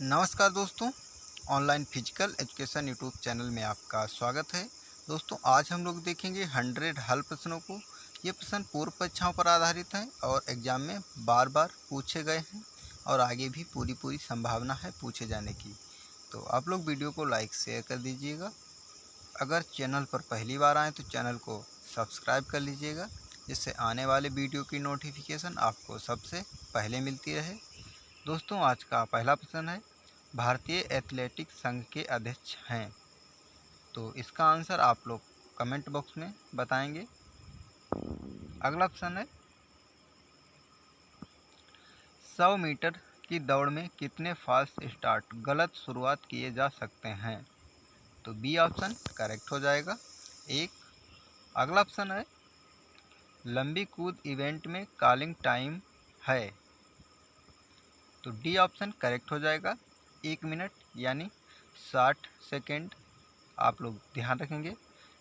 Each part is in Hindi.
नमस्कार दोस्तों, online physical education YouTube channel में आपका स्वागत है। दोस्तों, आज हम लोग देखेंगे 100 हल प्रश्नों को। ये प्रश्न पूर्व परीक्षाओं पर आधारित हैं और एग्ज़ाम में बार बार पूछे गए हैं और आगे भी पूरी संभावना है पूछे जाने की। तो आप लोग वीडियो को लाइक शेयर कर दीजिएगा। अगर चैनल पर पहली बार आएँ तो चैनल को सब्सक्राइब कर लीजिएगा, जिससे आने वाले वीडियो की नोटिफिकेशन आपको सबसे पहले मिलती रहे। दोस्तों, आज का पहला प्रश्न है, भारतीय एथलेटिक्स संघ के अध्यक्ष हैं। तो इसका आंसर आप लोग कमेंट बॉक्स में बताएंगे। अगला प्रश्न है, 100 मीटर की दौड़ में कितने फास्ट स्टार्ट गलत शुरुआत किए जा सकते हैं? तो बी ऑप्शन करेक्ट हो जाएगा, 1। अगला प्रश्न है, लंबी कूद इवेंट में कॉलिंग टाइम है। तो डी ऑप्शन करेक्ट हो जाएगा, 1 मिनट यानी 60 सेकेंड। आप लोग ध्यान रखेंगे,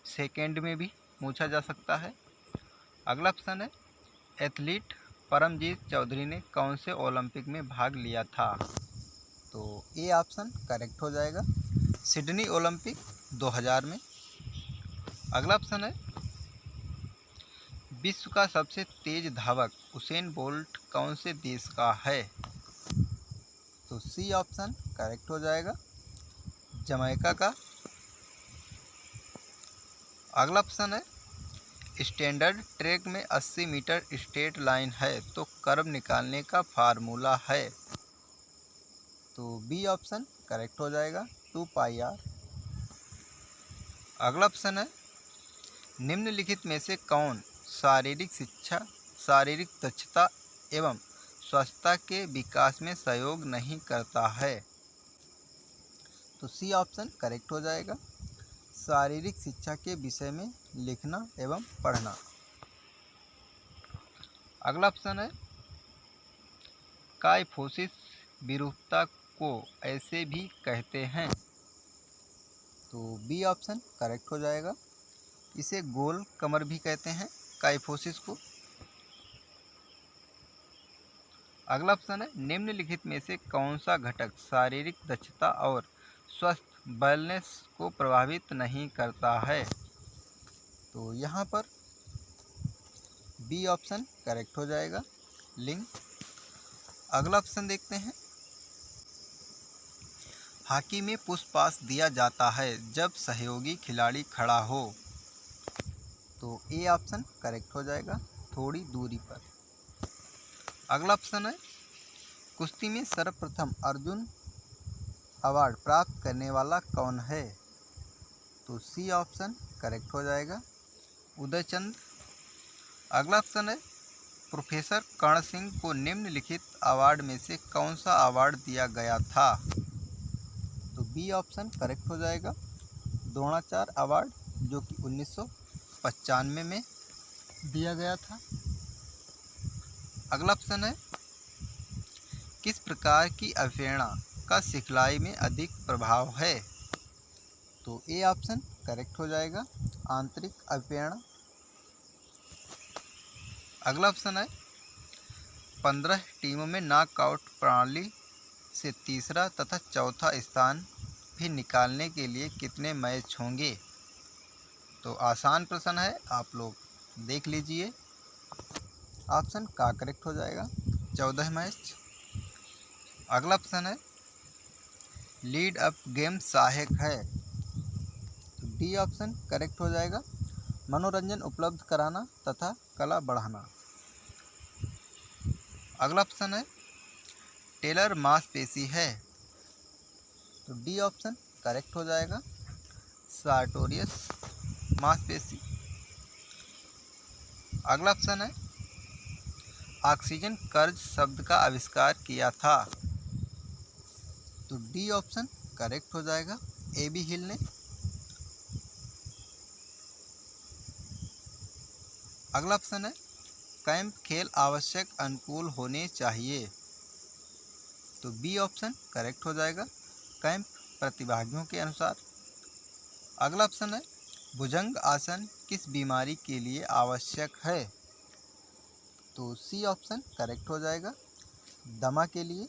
सेकेंड में भी पूछा जा सकता है। अगला प्रश्न है, एथलीट परमजीत चौधरी ने कौन से ओलंपिक में भाग लिया था? तो ए ऑप्शन करेक्ट हो जाएगा, सिडनी ओलंपिक 2000 में। अगला प्रश्न है, विश्व का सबसे तेज धावक उसेन बोल्ट कौन से देश का है? तो सी ऑप्शन करेक्ट हो जाएगा, जमैका का। अगला प्रश्न है, स्टैंडर्ड ट्रैक में 80 मीटर स्ट्रेट लाइन है तो कर्व निकालने का फार्मूला है। तो बी ऑप्शन करेक्ट हो जाएगा, 2πr। अगला प्रश्न है, निम्नलिखित में से कौन शारीरिक दक्षता एवं स्वस्थता के विकास में सहयोग नहीं करता है? तो सी ऑप्शन करेक्ट हो जाएगा, शारीरिक शिक्षा के विषय में लिखना एवं पढ़ना। अगला प्रश्न है, काइफोसिस विरूपता को ऐसे भी कहते हैं। तो बी ऑप्शन करेक्ट हो जाएगा, इसे गोल कमर भी कहते हैं काइफोसिस को। अगला प्रश्न है, निम्नलिखित में से कौन सा घटक शारीरिक दक्षता और स्वस्थ वेलनेस को प्रभावित नहीं करता है? तो यहाँ पर बी ऑप्शन करेक्ट हो जाएगा, लिंग। अगला ऑप्शन देखते हैं, हॉकी में पुश पास दिया जाता है जब सहयोगी खिलाड़ी खड़ा हो। तो ए ऑप्शन करेक्ट हो जाएगा, थोड़ी दूरी पर। अगला ऑप्शन है, कुश्ती में सर्वप्रथम अर्जुन अवार्ड प्राप्त करने वाला कौन है? तो सी ऑप्शन करेक्ट हो जाएगा, उदयचंद। अगला ऑप्शन है, प्रोफेसर कर्ण सिंह को निम्नलिखित अवार्ड में से कौन सा अवार्ड दिया गया था? तो बी ऑप्शन करेक्ट हो जाएगा, द्रोणाचार्य अवार्ड, जो कि 1995 में दिया गया था। अगला ऑप्शन है, किस प्रकार की अवप्रेरणा का सिखलाई में अधिक प्रभाव है? तो ए ऑप्शन करेक्ट हो जाएगा, आंतरिक अवप्रेरणा। अगला ऑप्शन है, 15 टीमों में नॉकआउट प्रणाली से तीसरा तथा चौथा स्थान भी निकालने के लिए कितने मैच होंगे? तो आसान प्रश्न है, आप लोग देख लीजिए। ऑप्शन का करेक्ट हो जाएगा, 14 मैच। अगला ऑप्शन है, लीड अप गेम सहायक है। तो डी ऑप्शन करेक्ट हो जाएगा, मनोरंजन उपलब्ध कराना तथा कला बढ़ाना। अगला ऑप्शन है, टेलर मांसपेशी है। तो डी ऑप्शन करेक्ट हो जाएगा, सार्टोरियस मांसपेशी। अगला ऑप्शन है, ऑक्सीजन कर्ज शब्द का आविष्कार किया था। तो डी ऑप्शन करेक्ट हो जाएगा, ए बी हिल ने। अगला ऑप्शन है, कैंप खेल आवश्यक अनुकूल होने चाहिए। तो बी ऑप्शन करेक्ट हो जाएगा, कैंप प्रतिभागियों के अनुसार। अगला ऑप्शन है, भुजंग आसन किस बीमारी के लिए आवश्यक है? तो सी ऑप्शन करेक्ट हो जाएगा, दमा के लिए।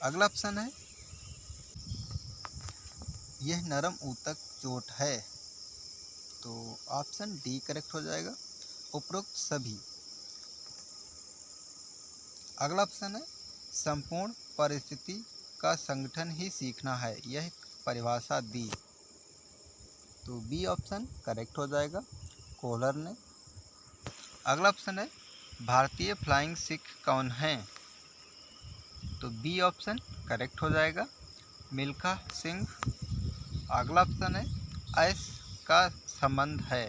अगला ऑप्शन है, यह नरम ऊतक चोट है। तो ऑप्शन डी करेक्ट हो जाएगा, उपरोक्त सभी। अगला ऑप्शन है संपूर्ण परिस्थिति का संगठन ही सीखना है, यह परिभाषा दी। तो बी ऑप्शन करेक्ट हो जाएगा, कोहलर ने। अगला ऑप्शन है भारतीय फ्लाइंग सिख कौन है? तो बी ऑप्शन करेक्ट हो जाएगा, मिल्खा सिंह। अगला ऑप्शन है एस का संबंध है।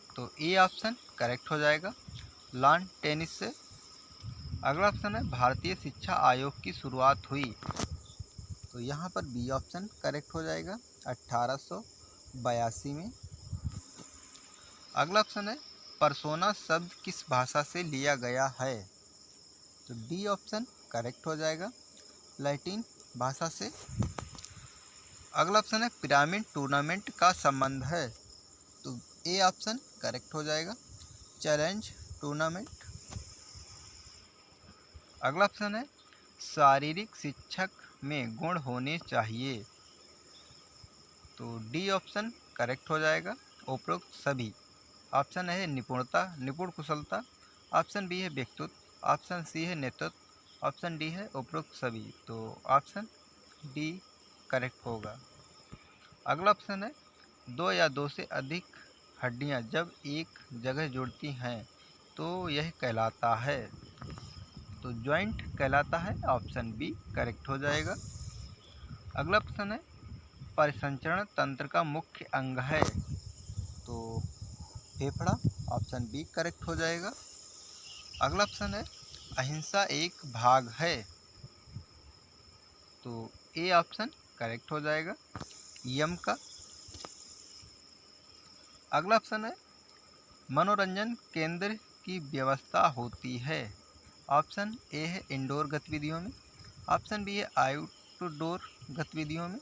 तो ए ऑप्शन करेक्ट हो जाएगा, लॉन टेनिस से। अगला ऑप्शन है भारतीय शिक्षा आयोग की शुरुआत हुई। तो यहाँ पर बी ऑप्शन करेक्ट हो जाएगा, 1882 में। अगला ऑप्शन है परसोना शब्द किस भाषा से लिया गया है? तो डी ऑप्शन करेक्ट हो जाएगा, लैटिन भाषा से। अगला ऑप्शन है पिरामिड टूर्नामेंट का संबंध है। तो ए ऑप्शन करेक्ट हो जाएगा, चैलेंज टूर्नामेंट। अगला ऑप्शन है शारीरिक शिक्षक में गुण होने चाहिए। तो डी ऑप्शन करेक्ट हो जाएगा, उपरोक्त सभी। ऑप्शन है निपुणता, निपुण कुशलता। ऑप्शन बी है व्यक्तित्व। ऑप्शन सी है नेतृत्व। ऑप्शन डी है उपरोक्त सभी। तो ऑप्शन डी करेक्ट होगा। अगला ऑप्शन है दो या दो से अधिक हड्डियां जब एक जगह जुड़ती हैं तो यह कहलाता है। तो जॉइंट कहलाता है। ऑप्शन बी करेक्ट हो जाएगा। अगला ऑप्शन है परिसंचरण तंत्र का मुख्य अंग है। तो फेफड़ा। ऑप्शन बी करेक्ट हो जाएगा। अगला ऑप्शन है अहिंसा एक भाग है। तो ए ऑप्शन करेक्ट हो जाएगा, यम का। अगला ऑप्शन है मनोरंजन केंद्र की व्यवस्था होती है। ऑप्शन ए है इंडोर गतिविधियों में। ऑप्शन बी है आउटडोर गतिविधियों में।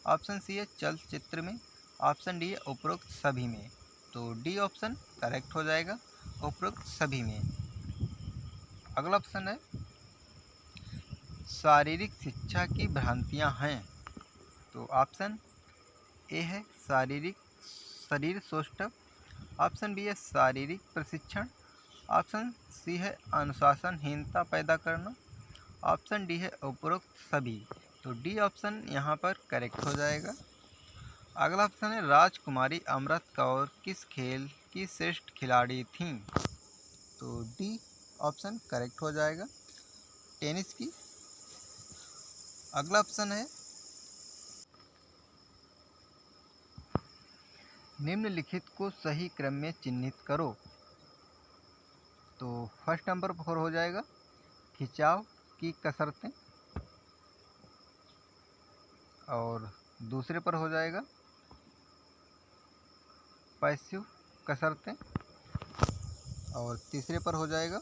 ऑप्शन सी है चलचित्र में। ऑप्शन डी है उपरोक्त सभी में। तो डी ऑप्शन करेक्ट हो जाएगा, उपरोक्त सभी में। अगला ऑप्शन है शारीरिक शिक्षा की भ्रांतियां हैं। तो ऑप्शन ए है शरीर सौष्ठव। ऑप्शन बी है शारीरिक प्रशिक्षण। ऑप्शन सी है अनुशासनहीनता पैदा करना। ऑप्शन डी है उपरोक्त सभी। तो डी ऑप्शन यहाँ पर करेक्ट हो जाएगा। अगला ऑप्शन है राजकुमारी अमृत कौर किस खेल की श्रेष्ठ खिलाड़ी थीं? तो डी ऑप्शन करेक्ट हो जाएगा, टेनिस की। अगला ऑप्शन है निम्नलिखित को सही क्रम में चिन्हित करो। तो फर्स्ट नंबर पर हो जाएगा खिंचाव की कसरतें, और दूसरे पर हो जाएगा पैसिव कसरतें, और तीसरे पर हो जाएगा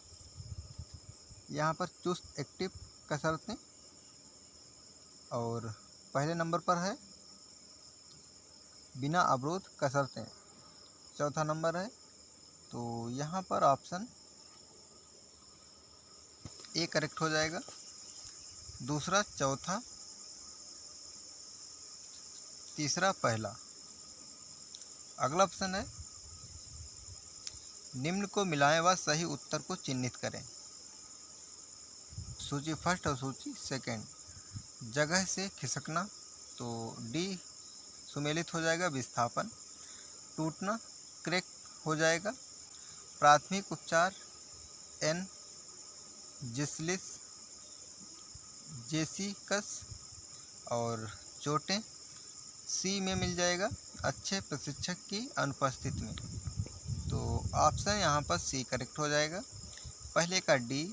यहाँ पर चुस्त एक्टिव कसरतें, और पहले नंबर पर है बिना अवरोध कसरतें, चौथा नंबर है। तो यहाँ पर ऑप्शन ए करेक्ट हो जाएगा, दूसरा चौथा तीसरा पहला। अगला ऑप्शन है निम्न को मिलाएं व सही उत्तर को चिन्हित करें। सूची फर्स्ट और सूची सेकंड। जगह से खिसकना, तो डी सुमेलित हो जाएगा, विस्थापन। टूटना, क्रैक हो जाएगा। प्राथमिक उपचार एन जिसलिस जेसिकस, और चोटें सी में मिल जाएगा, अच्छे प्रशिक्षक की अनुपस्थिति में। तो ऑप्शन यहाँ पर सी करेक्ट हो जाएगा, पहले का डी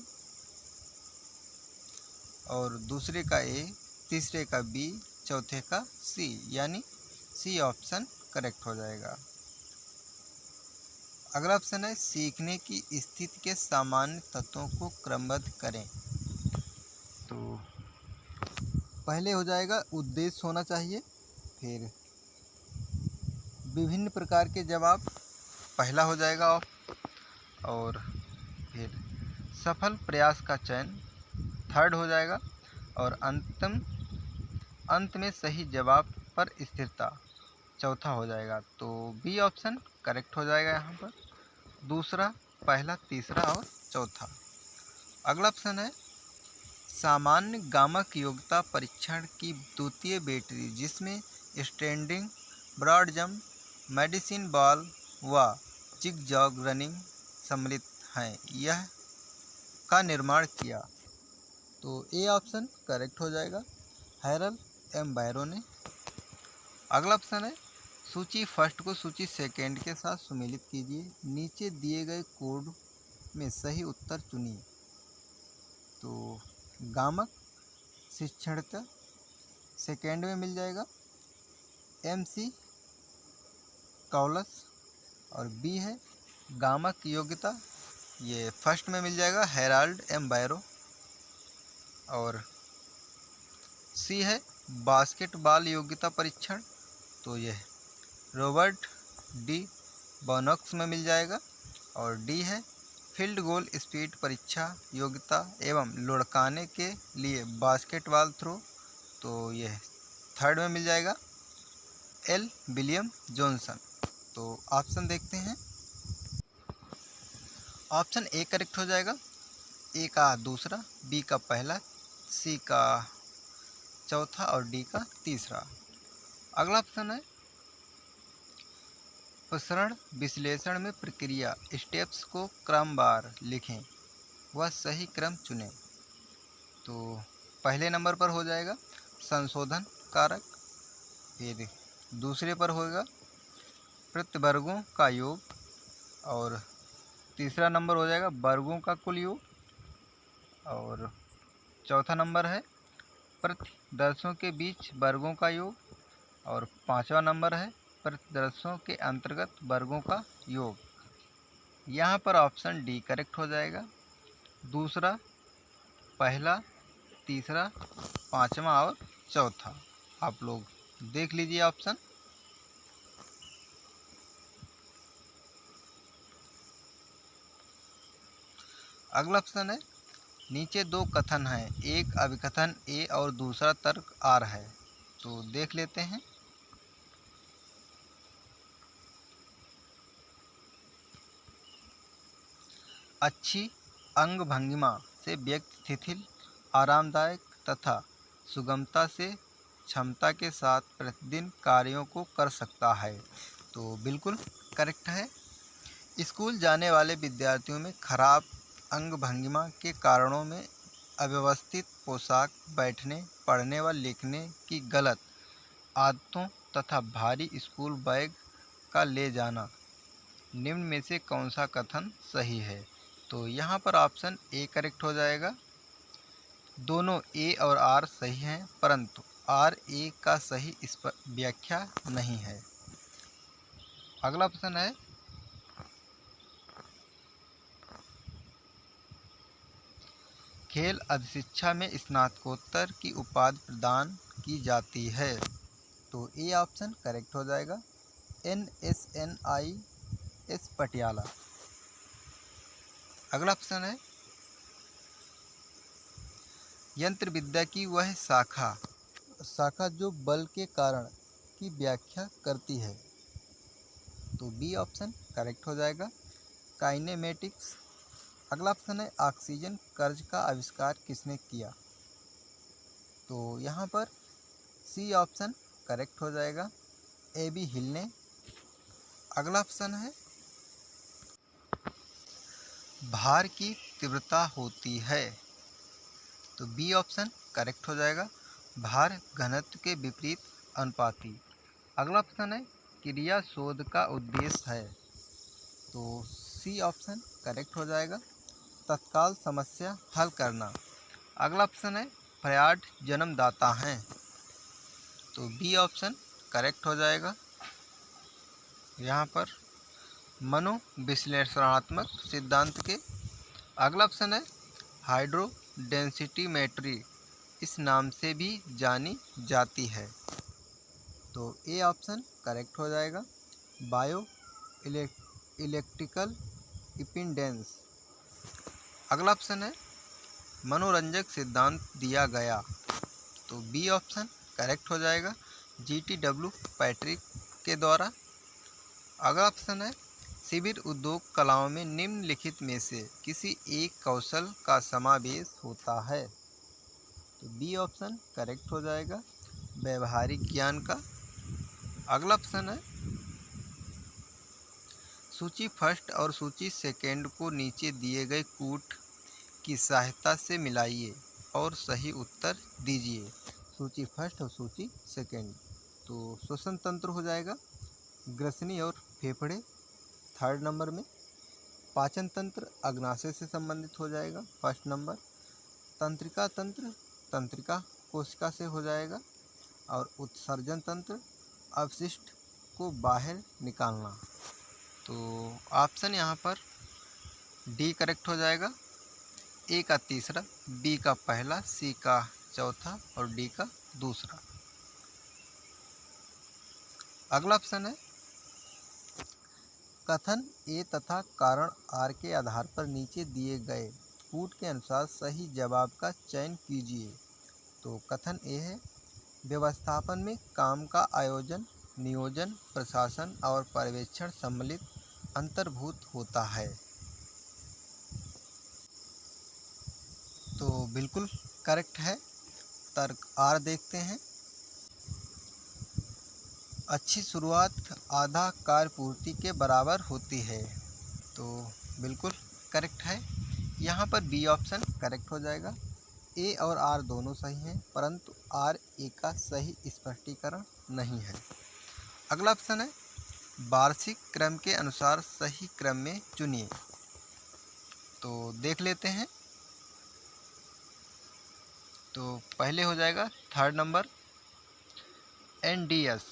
और दूसरे का ए, तीसरे का बी, चौथे का सी, यानी सी ऑप्शन करेक्ट हो जाएगा। अगला ऑप्शन है सीखने की स्थिति के सामान्य तत्वों को क्रमबद्ध करें। तो पहले हो जाएगा उद्देश्य होना चाहिए, फिर विभिन्न प्रकार के जवाब पहला हो जाएगा, और फिर सफल प्रयास का चयन थर्ड हो जाएगा, और अंत में सही जवाब पर स्थिरता चौथा हो जाएगा। तो बी ऑप्शन करेक्ट हो जाएगा यहाँ पर। दूसरा, पहला, तीसरा और चौथा। अगला ऑप्शन है सामान्य गामक योग्यता परीक्षण की द्वितीय बैटरी जिसमें standing, broad jump, medicine ball व जिग-जैग रनिंग सम्मिलित हैं, यह का निर्माण किया। तो ए ऑप्शन करेक्ट हो जाएगा, हैरल्ड एम बैरो ने। अगला ऑप्शन है सूची फर्स्ट को सूची सेकेंड के साथ सुमेलित कीजिए, नीचे दिए गए कोड में सही उत्तर चुनिए। तो गामक शिक्षणता सेकेंड में मिल जाएगा MC कौलस, और बी है गामक योग्यता, ये फर्स्ट में मिल जाएगा हैराल्ड एम बैरो, और सी है बास्केटबॉल योग्यता परीक्षण, तो यह रॉबर्ट डी बॉनॉक्स में मिल जाएगा, और डी है फील्ड गोल स्पीड परीक्षा योग्यता एवं लुढ़काने के लिए बास्केटबॉल थ्रो, तो यह थर्ड में मिल जाएगा एल विलियम जॉनसन। तो ऑप्शन देखते हैं। ऑप्शन ए करेक्ट हो जाएगा, ए का दूसरा, बी का पहला, सी का चौथा और डी का तीसरा। अगला ऑप्शन है प्रसरण विश्लेषण में प्रक्रिया स्टेप्स को क्रमवार लिखें व सही क्रम चुनें। तो पहले नंबर पर हो जाएगा संशोधन कारक, फिर दूसरे पर होगा प्रतिवर्गों का योग, और तीसरा नंबर हो जाएगा वर्गों का कुल योग, और चौथा नंबर है प्रतिदर्शों के बीच वर्गों का योग, और पांचवा नंबर है प्रतिदर्शों के अंतर्गत वर्गों का योग। यहाँ पर ऑप्शन डी करेक्ट हो जाएगा, दूसरा, पहला, तीसरा, पांचवा और चौथा। आप लोग देख लीजिए ऑप्शन। अगला ऑप्शन है नीचे दो कथन हैं, एक अभिकथन ए और दूसरा तर्क आर है, तो देख लेते हैं। अच्छी अंग भंगिमा से व्यक्ति शिथिल, आरामदायक तथा सुगमता से क्षमता के साथ प्रतिदिन कार्यों को कर सकता है, तो बिल्कुल करेक्ट है। स्कूल जाने वाले विद्यार्थियों में खराब अंग भंगिमा के कारणों में अव्यवस्थित पोशाक, बैठने, पढ़ने व लिखने की गलत आदतों तथा भारी स्कूल बैग का ले जाना, निम्न में से कौन सा कथन सही है? तो यहाँ पर ऑप्शन ए करेक्ट हो जाएगा। दोनों ए और आर सही हैं, परंतु आर ए का सही इस पर व्याख्या नहीं है। अगला ऑप्शन है खेल अधिशिक्षा में स्नातकोत्तर की उपाधि प्रदान की जाती है, तो ए ऑप्शन करेक्ट हो जाएगा, NSNIS पटियाला। अगला ऑप्शन है यंत्र विद्या की वह शाखा जो बल के कारण की व्याख्या करती है, तो बी ऑप्शन करेक्ट हो जाएगा, काइनेमेटिक्स। अगला ऑप्शन है ऑक्सीजन कर्ज का आविष्कार किसने किया, तो यहाँ पर सी ऑप्शन करेक्ट हो जाएगा, AB हिल ने। अगला ऑप्शन है भार की तीव्रता होती है, तो बी ऑप्शन करेक्ट हो जाएगा, भार घनत्व के विपरीत अनुपाती। अगला ऑप्शन है क्रिया शोध का उद्देश्य है, तो सी ऑप्शन करेक्ट हो जाएगा, तत्काल समस्या हल करना। अगला ऑप्शन है फ्रॉयड जन्मदाता हैं, तो बी ऑप्शन करेक्ट हो जाएगा। यहाँ पर मनोविश्लेषणात्मक सिद्धांत के। अगला ऑप्शन है हाइड्रो डेंसिटीमेट्री इस नाम से भी जानी जाती है, तो ए ऑप्शन करेक्ट हो जाएगा, बायो इलेक्ट्रिकल इम्पीडेंस। अगला ऑप्शन है मनोरंजक सिद्धांत दिया गया, तो बी ऑप्शन करेक्ट हो जाएगा, GTW पैट्रिक के द्वारा। अगला ऑप्शन है शिविर उद्योग कलाओं में निम्नलिखित में से किसी एक कौशल का समावेश होता है। तो बी ऑप्शन करेक्ट हो जाएगा, व्यवहारिक ज्ञान का। अगला ऑप्शन है सूची फर्स्ट और सूची सेकेंड को नीचे दिए गए कूट की सहायता से मिलाइए और सही उत्तर दीजिए। सूची फर्स्ट और सूची सेकेंड। तो श्वसन तंत्र हो जाएगा ग्रसनी और फेफड़े थर्ड नंबर में। पाचन तंत्र अग्नाशय से संबंधित हो जाएगा फर्स्ट नंबर। तंत्रिका तंत्र तंत्रिका कोशिका से हो जाएगा। और उत्सर्जन तंत्र अपशिष्ट को बाहर निकालना। तो ऑप्शन यहाँ पर डी करेक्ट हो जाएगा। ए का तीसरा, बी का पहला, सी का चौथा और डी का दूसरा। अगला ऑप्शन है कथन ए तथा कारण आर के आधार पर नीचे दिए गए कूट के अनुसार सही जवाब का चयन कीजिए। तो कथन ए है व्यवस्थापन में काम का आयोजन, नियोजन, प्रशासन और पर्यवेक्षण सम्मिलित अंतर्भूत होता है। तो बिल्कुल करेक्ट है। तर्क आर देखते हैं। अच्छी शुरुआत आधा कार्य पूर्ति के बराबर होती है। तो बिल्कुल करेक्ट है। यहाँ पर बी ऑप्शन करेक्ट हो जाएगा। ए और आर दोनों सही हैं, परंतु आर ए का सही स्पष्टीकरण नहीं है। अगला ऑप्शन है वार्षिक क्रम के अनुसार सही क्रम में चुनिए। तो देख लेते हैं। तो पहले हो जाएगा third number NDS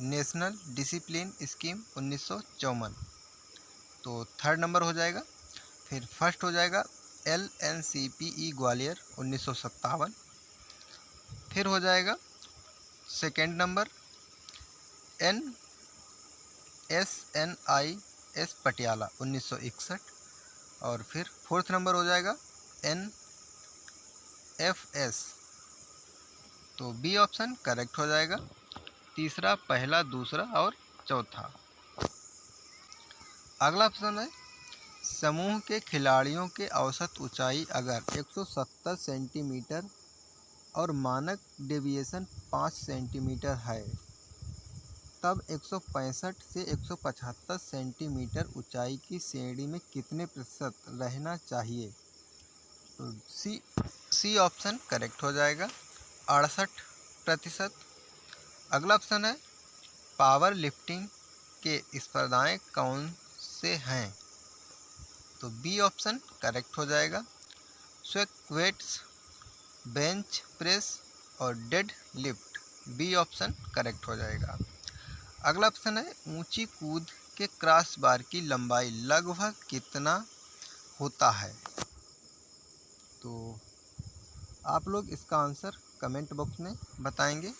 national discipline scheme 1954। तो थर्ड नंबर हो जाएगा। फिर फर्स्ट हो जाएगा LNCPE ग्वालियर 1957। फिर हो जाएगा सेकेंड नंबर NSNIS पटियाला 1961। और फिर फोर्थ नंबर हो जाएगा NFS। तो बी ऑप्शन करेक्ट हो जाएगा। तीसरा, पहला, दूसरा और चौथा। अगला ऑप्शन है समूह के खिलाड़ियों के औसत ऊंचाई अगर 170 सेंटीमीटर और मानक डेविएशन 5 सेंटीमीटर है, तब 165 से 175 सेंटीमीटर ऊंचाई की श्रेणी में कितने प्रतिशत रहना चाहिए। तो सी ऑप्शन करेक्ट हो जाएगा, 68%। अगला ऑप्शन है पावर लिफ्टिंग के स्पर्धाएं कौन से हैं। तो बी ऑप्शन करेक्ट हो जाएगा, स्क्वैट वेट्स, बेंच प्रेस और dead lift. B option correct हो जाएगा। अगला ऑप्शन है ऊंची कूद के क्रॉस बार की लंबाई लगभग कितना होता है। तो आप लोग इसका आंसर कमेंट बॉक्स में बताएंगे।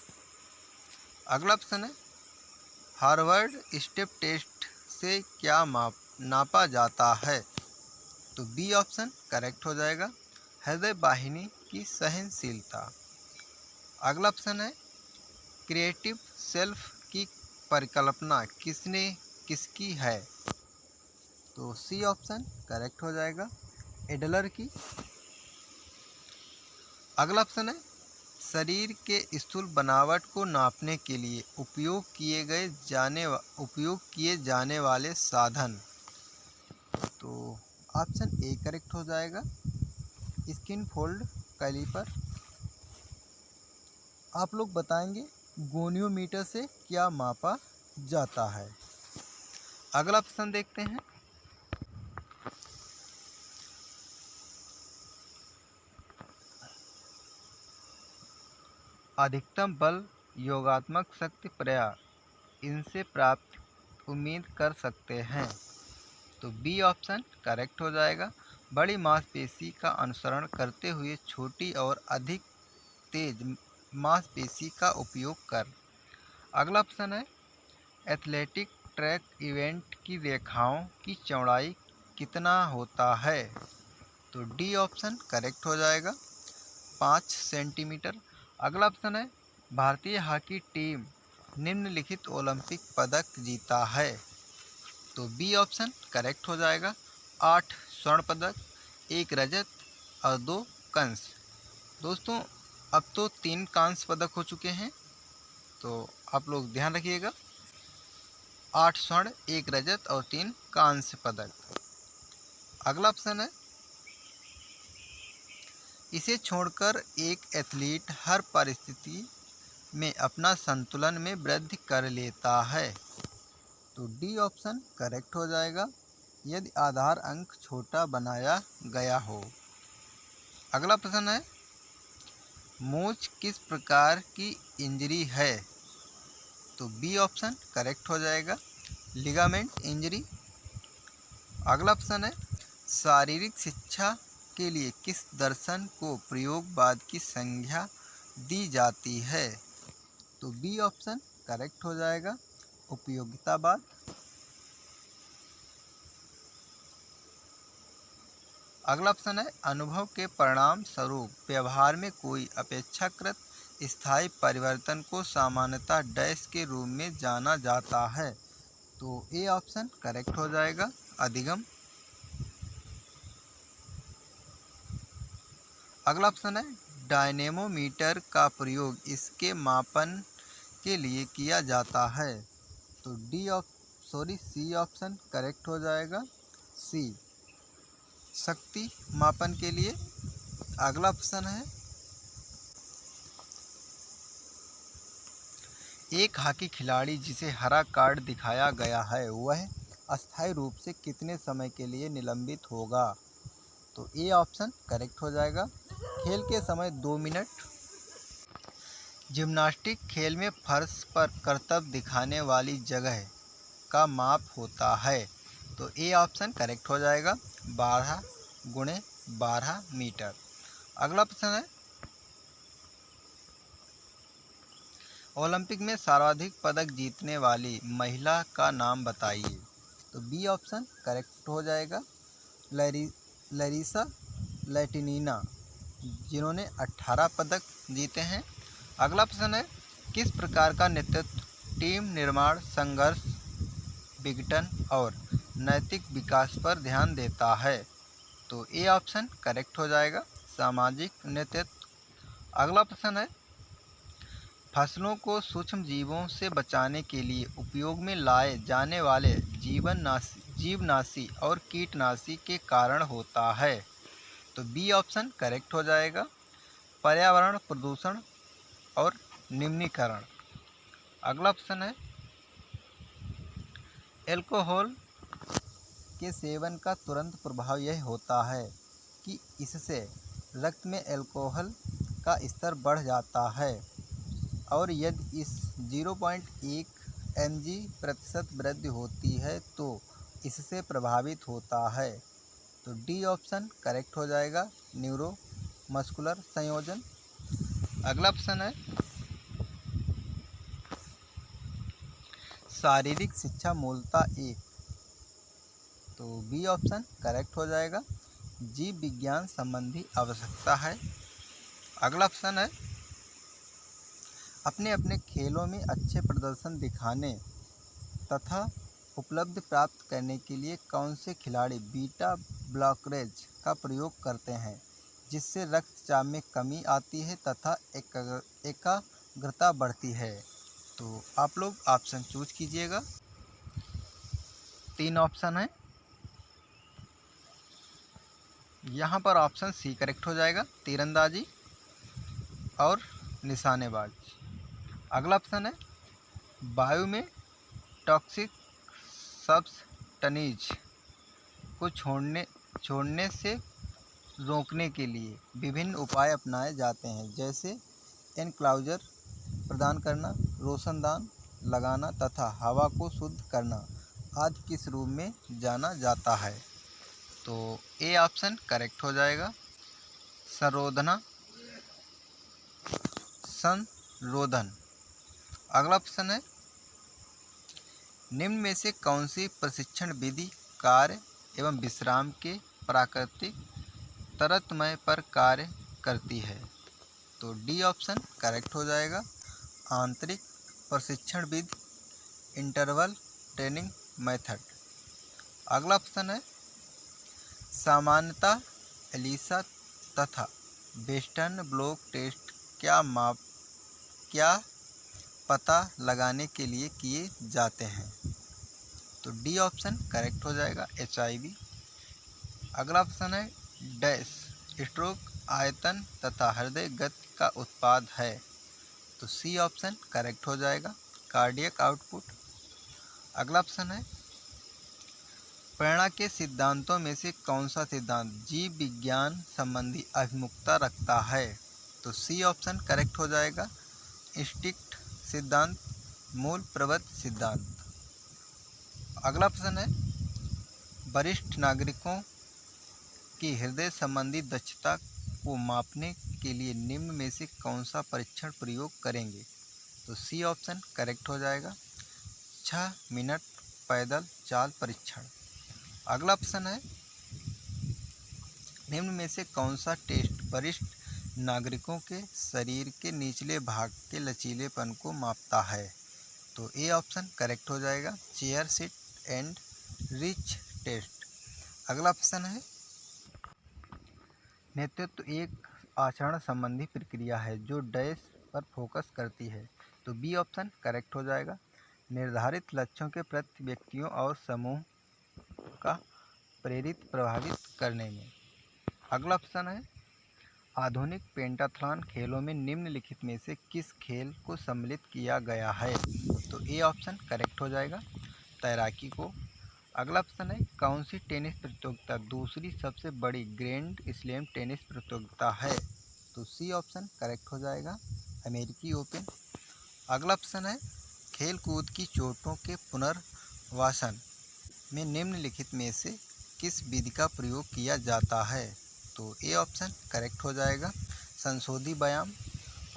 अगला ऑप्शन है हार्वर्ड स्टेप टेस्ट से क्या नापा जाता है। तो बी ऑप्शन करेक्ट हो जाएगा, हृदय वाहिनी की सहनशीलता। अगला ऑप्शन है क्रिएटिव सेल्फ की परिकल्पना किसकी है। तो सी ऑप्शन करेक्ट हो जाएगा, एडलर की। अगला ऑप्शन है शरीर के स्थूल बनावट को नापने के लिए उपयोग किए जाने वाले साधन। तो ऑप्शन ए करेक्ट हो जाएगा, स्किन फोल्ड कैलिपर। आप लोग बताएंगे गोनियोमीटर से क्या मापा जाता है। अगला ऑप्शन देखते हैं। अधिकतम बल, योगात्मक शक्ति, प्रयास, इनसे प्राप्त उम्मीद कर सकते हैं। तो बी ऑप्शन करेक्ट हो जाएगा, बड़ी मांसपेशी का अनुसरण करते हुए छोटी और अधिक तेज मांसपेशी का उपयोग कर। अगला ऑप्शन है एथलेटिक ट्रैक इवेंट की रेखाओं की चौड़ाई कितना होता है। तो डी ऑप्शन करेक्ट हो जाएगा, 5 सेंटीमीटर। अगला ऑप्शन है भारतीय हॉकी टीम निम्नलिखित ओलंपिक पदक जीता है? तो बी ऑप्शन करेक्ट हो जाएगा। 8 स्वर्ण पदक, 1 रजत और 2 कांस्य। दोस्तों अब तो 3 कांस्य पदक हो चुके हैं, तो आप लोग ध्यान रखिएगा। 8 स्वर्ण, 1 रजत और 3 कांस्य पदक। अगला ऑप्शन है, इसे छोड़कर एक एथलीट हर परिस्थिति में अपना संतुलन में वृद्धि कर लेता है। तो डी ऑप्शन करेक्ट हो जाएगा, यदि आधार अंक छोटा बनाया गया हो। अगला प्रश्न है, मोच किस प्रकार की इंजरी है? तो बी ऑप्शन करेक्ट हो जाएगा, लिगामेंट इंजरी। अगला प्रश्न है, शारीरिक शिक्षा के लिए किस दर्शन को प्रयोगवाद की संज्ञा दी जाती है? तो बी ऑप्शन करेक्ट हो जाएगा, उपयोगितावाद। अगला ऑप्शन है, अनुभव के परिणाम स्वरूप व्यवहार में कोई अपेक्षाकृत स्थायी परिवर्तन को सामान्यतः डैश के रूप में जाना जाता है। तो ए ऑप्शन करेक्ट हो जाएगा, अधिगम। अगला ऑप्शन है, डायनेमोमीटर का प्रयोग इसके मापन के लिए किया जाता है। तो सी ऑप्शन करेक्ट हो जाएगा, सी, शक्ति मापन के लिए। अगला ऑप्शन है, एक हॉकी खिलाड़ी जिसे हरा कार्ड दिखाया गया है वह अस्थायी रूप से कितने समय के लिए निलंबित होगा? तो ए ऑप्शन करेक्ट हो जाएगा, खेल के समय 2 मिनट। जिम्नास्टिक खेल में फर्श पर करतब दिखाने वाली जगह का माप होता है। तो ए ऑप्शन करेक्ट हो जाएगा, 12 गुणे 12 मीटर। अगला प्रश्न है, ओलंपिक में सर्वाधिक पदक जीतने वाली महिला का नाम बताइए। तो बी ऑप्शन करेक्ट हो जाएगा, लैरिसा लैटिनिना, जिन्होंने 18 पदक जीते हैं। अगला प्रश्न है, किस प्रकार का नेतृत्व टीम निर्माण, संघर्ष, विघटन और नैतिक विकास पर ध्यान देता है? तो ए ऑप्शन करेक्ट हो जाएगा, सामाजिक नेतृत्व। अगला प्रश्न है, फसलों को सूक्ष्म जीवों से बचाने के लिए उपयोग में लाए जाने वाले जीवनाशी और कीटनाशी के कारण होता है। तो बी ऑप्शन करेक्ट हो जाएगा, पर्यावरण प्रदूषण और निम्नीकरण। अगला ऑप्शन है, एल्कोहल के सेवन का तुरंत प्रभाव यह होता है कि इससे रक्त में अल्कोहल का स्तर बढ़ जाता है और यदि इस 0.1 mg% वृद्धि होती है तो इससे प्रभावित होता है। तो डी ऑप्शन करेक्ट हो जाएगा, न्यूरोमस्कुलर संयोजन। अगला ऑप्शन है, शारीरिक शिक्षा मूलतः एक। तो बी ऑप्शन करेक्ट हो जाएगा, जीव विज्ञान संबंधी आवश्यकता है। अगला ऑप्शन है, अपने अपने खेलों में अच्छे प्रदर्शन दिखाने तथा उपलब्धि प्राप्त करने के लिए कौन से खिलाड़ी बीटा ब्लॉकरेज का प्रयोग करते हैं जिससे रक्तचाप में कमी आती है तथा एकाग्रता बढ़ती है? तो आप लोग ऑप्शन चूज कीजिएगा। 3 ऑप्शन है, यहाँ पर ऑप्शन सी करेक्ट हो जाएगा, तीरंदाजी और निशानेबाजी। अगला ऑप्शन है, वायु में टॉक्सिक सब्सटेंस को छोड़ने से रोकने के लिए विभिन्न उपाय अपनाए जाते हैं, जैसे एनक्लाउजर प्रदान करना, रोशनदान लगाना तथा हवा को शुद्ध करना आदि किस रूप में जाना जाता है? तो ए ऑप्शन करेक्ट हो जाएगा, संरोधन। अगला ऑप्शन है, निम्न में से कौन सी प्रशिक्षण विधि कार्य एवं विश्राम के प्राकृतिक तारतम्य पर कार्य करती है? तो डी ऑप्शन करेक्ट हो जाएगा, आंतरिक प्रशिक्षण विधि इंटरवल ट्रेनिंग मेथड। अगला ऑप्शन है सामान्यतः एलिसा तथा वेस्टर्न ब्लॉक टेस्ट क्या पता लगाने के लिए किए जाते हैं। तो डी ऑप्शन करेक्ट हो जाएगा, HIV। अगला ऑप्शन है डैश स्ट्रोक आयतन तथा हृदय गति का उत्पाद है। तो सी ऑप्शन करेक्ट हो जाएगा, कार्डियक आउटपुट। अगला ऑप्शन है प्रेरणा के सिद्धांतों में से कौन सा सिद्धांत जीव विज्ञान संबंधी अभिमुखता रखता है। तो सी ऑप्शन करेक्ट हो जाएगा, इंस्टिंक्ट सिद्धांत, मूल प्रवृत्ति सिद्धांत। अगला ऑप्शन है वरिष्ठ नागरिकों की हृदय संबंधी दक्षता को मापने के लिए निम्न में से कौन सा परीक्षण प्रयोग करेंगे। तो सी ऑप्शन करेक्ट हो जाएगा, 6 मिनट पैदल चाल परीक्षण। अगला ऑप्शन है निम्न में से कौन सा टेस्ट वरिष्ठ नागरिकों के शरीर के निचले भाग के लचीलेपन को मापता है। तो ए ऑप्शन करेक्ट हो जाएगा, chair sit and reach test. अगला ऑप्शन है नेतृत्व एक आचरण संबंधी प्रक्रिया है जो डैश पर फोकस करती है। तो बी ऑप्शन करेक्ट हो जाएगा, निर्धारित लक्ष्यों के प्रति व्यक्तियों और समूह का प्रेरित प्रभावित करने में। अगला ऑप्शन है आधुनिक पेंटाथलॉन खेलों में निम्नलिखित में से किस खेल को सम्मिलित किया गया है। तो ए ऑप्शन करेक्ट हो जाएगा, तैराकी को। अगला ऑप्शन है कौन सी टेनिस प्रतियोगिता दूसरी सबसे बड़ी ग्रैंड स्लैम टेनिस प्रतियोगिता है। तो सी ऑप्शन करेक्ट हो जाएगा, अमेरिकी ओपन। अगला ऑप्शन है खेल कूद की चोटों के पुनर्वासन में निम्नलिखित में से किस विधि का प्रयोग किया जाता है। तो ए ऑप्शन करेक्ट हो जाएगा, संशोधित व्यायाम।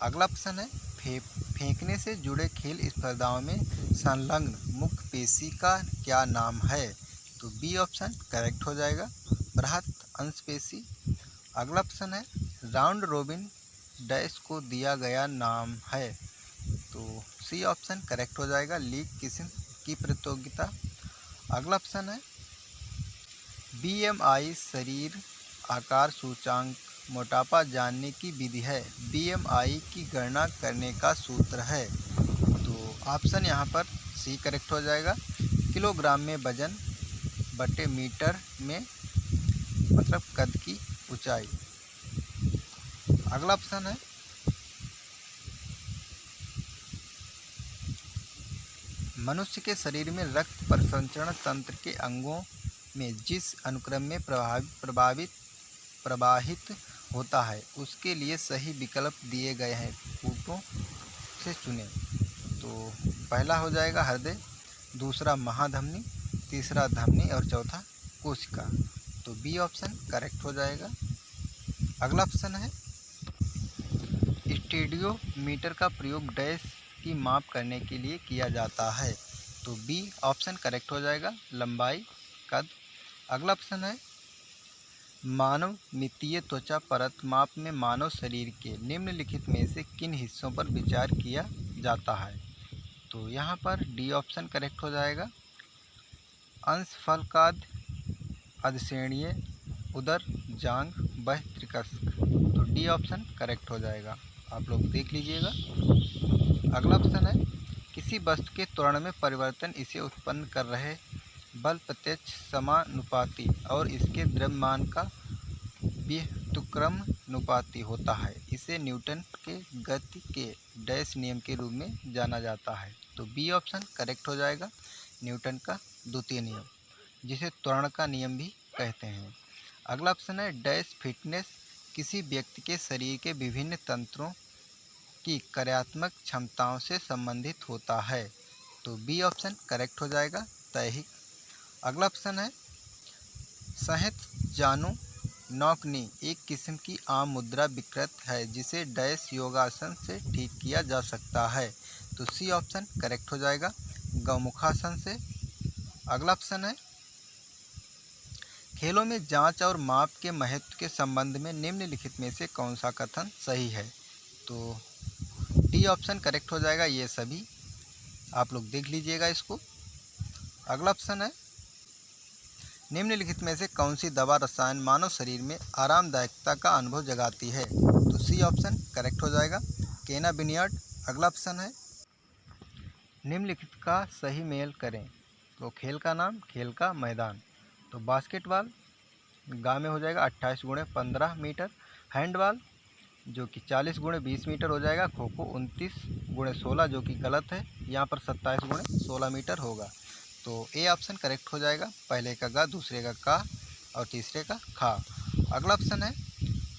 अगला ऑप्शन है फेंकने से जुड़े खेल स्पर्धाओं में संलग्न मुख्य पेशी का क्या नाम है। तो बी ऑप्शन करेक्ट हो जाएगा, बृहत अंश पेशी। अगला ऑप्शन है राउंड रोबिन डैश को दिया गया नाम है। तो सी ऑप्शन करेक्ट हो जाएगा, लीग किस्म की प्रतियोगिता। अगला ऑप्शन है BMI शरीर आकार सूचांक मोटापा जानने की विधि है। BMI की गणना करने का सूत्र है। तो ऑप्शन यहाँ पर सी करेक्ट हो जाएगा, किलोग्राम में वजन बटे मीटर में मतलब कद की ऊंचाई। अगला ऑप्शन है मनुष्य के शरीर में रक्त परिसंचरण तंत्र के अंगों में जिस अनुक्रम में प्रवाहित होता है उसके लिए सही विकल्प दिए गए हैं, पूटों से चुनें। तो पहला हो जाएगा हृदय, दूसरा महाधमनी, तीसरा धमनी और चौथा कोशिका। तो बी ऑप्शन करेक्ट हो जाएगा। अगला ऑप्शन है स्टेडियोमीटर का प्रयोग डैश की माप करने के लिए किया जाता है। तो बी ऑप्शन करेक्ट हो जाएगा, लंबाई कद। अगला ऑप्शन है मानव मितीय त्वचा परत माप में मानव शरीर के निम्नलिखित में से किन हिस्सों पर विचार किया जाता है। तो यहाँ पर डी ऑप्शन करेक्ट हो जाएगा, अंशफलकाद, अधश्रेणीय, उदर, जांघ, बहिर्त्रिकस्क। तो डी ऑप्शन करेक्ट हो जाएगा, आप लोग देख लीजिएगा। अगला ऑप्शन है किसी वस्तु के त्वरण में परिवर्तन इसे उत्पन्न कर रहे बल प्रत्यक्ष समानुपाती और इसके द्रव्यमान का व्युत्क्रमानुपाती होता है। इसे न्यूटन के गति के डैश नियम के रूप में जाना जाता है। तो बी ऑप्शन करेक्ट हो जाएगा, न्यूटन का द्वितीय नियम, जिसे त्वरण का नियम भी कहते हैं। अगला ऑप्शन है डैश फिटनेस किसी व्यक्ति के शरीर के विभिन्न तंत्रों की कार्यात्मक क्षमताओं से संबंधित होता है। तो बी ऑप्शन करेक्ट हो जाएगा, दैहिक। अगला ऑप्शन है सहत जानू नौकनी एक किस्म की आम मुद्रा विकृत है जिसे डैश योगासन से ठीक किया जा सकता है। तो सी ऑप्शन करेक्ट हो जाएगा, गौमुखासन से। अगला ऑप्शन है खेलों में जांच और माप के महत्व के संबंध में निम्नलिखित में से कौन सा कथन सही है। तो डी ऑप्शन करेक्ट हो जाएगा, ये सभी। आप लोग देख लीजिएगा इसको। अगला ऑप्शन है, निम्नलिखित में से कौन सी दवा रसायन मानव शरीर में आरामदायकता का अनुभव जगाती है? तो सी ऑप्शन करेक्ट हो जाएगा, केनाबिनियड। अगला ऑप्शन है, निम्नलिखित का सही मेल करें। तो खेल का नाम, खेल का मैदान। तो बास्केटबॉल गा में हो जाएगा 28 गुणे 15 मीटर। हैंडबॉल जो कि 40 गुणे 20 मीटर हो जाएगा। खो खो 29 गुणे 16 जो कि गलत है, यहाँ पर 27 गुणे 16 मीटर होगा। तो ए ऑप्शन करेक्ट हो जाएगा, पहले का गा, दूसरे का और तीसरे का खा। अगला ऑप्शन है,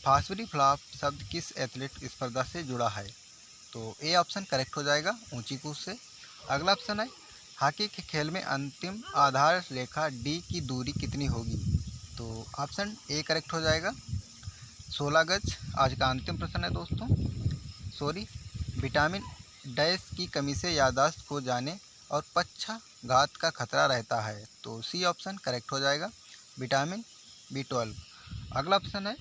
फास्बरी फ्लॉप शब्द किस एथलेट स्पर्धा से जुड़ा है? तो ए ऑप्शन करेक्ट हो जाएगा, ऊंची कूद से। अगला ऑप्शन है, हॉकी के खेल में अंतिम आधार रेखा डी की दूरी कितनी होगी? तो ऑप्शन ए करेक्ट हो जाएगा, 16 गज। आज का अंतिम प्रश्न है दोस्तों। विटामिन डैश की कमी से याददाश्त खो जाने और पक्षाघात का खतरा रहता है। तो सी ऑप्शन करेक्ट हो जाएगा, विटामिन B12। अगला ऑप्शन है,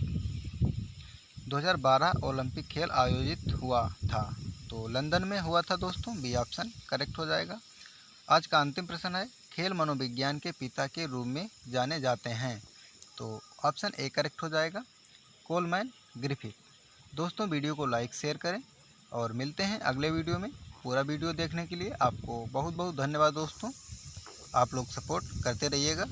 2012 ओलंपिक खेल आयोजित हुआ था। तो लंदन में हुआ था दोस्तों, बी ऑप्शन करेक्ट हो जाएगा। आज का अंतिम प्रश्न है, खेल मनोविज्ञान के पिता के रूप में जाने जाते हैं। तो ऑप्शन ए करेक्ट हो जाएगा, कोलमैन ग्रिफिथ। दोस्तों वीडियो को लाइक शेयर करें और मिलते हैं अगले वीडियो में। पूरा वीडियो देखने के लिए आपको बहुत बहुत धन्यवाद दोस्तों। आप लोग सपोर्ट करते रहिएगा।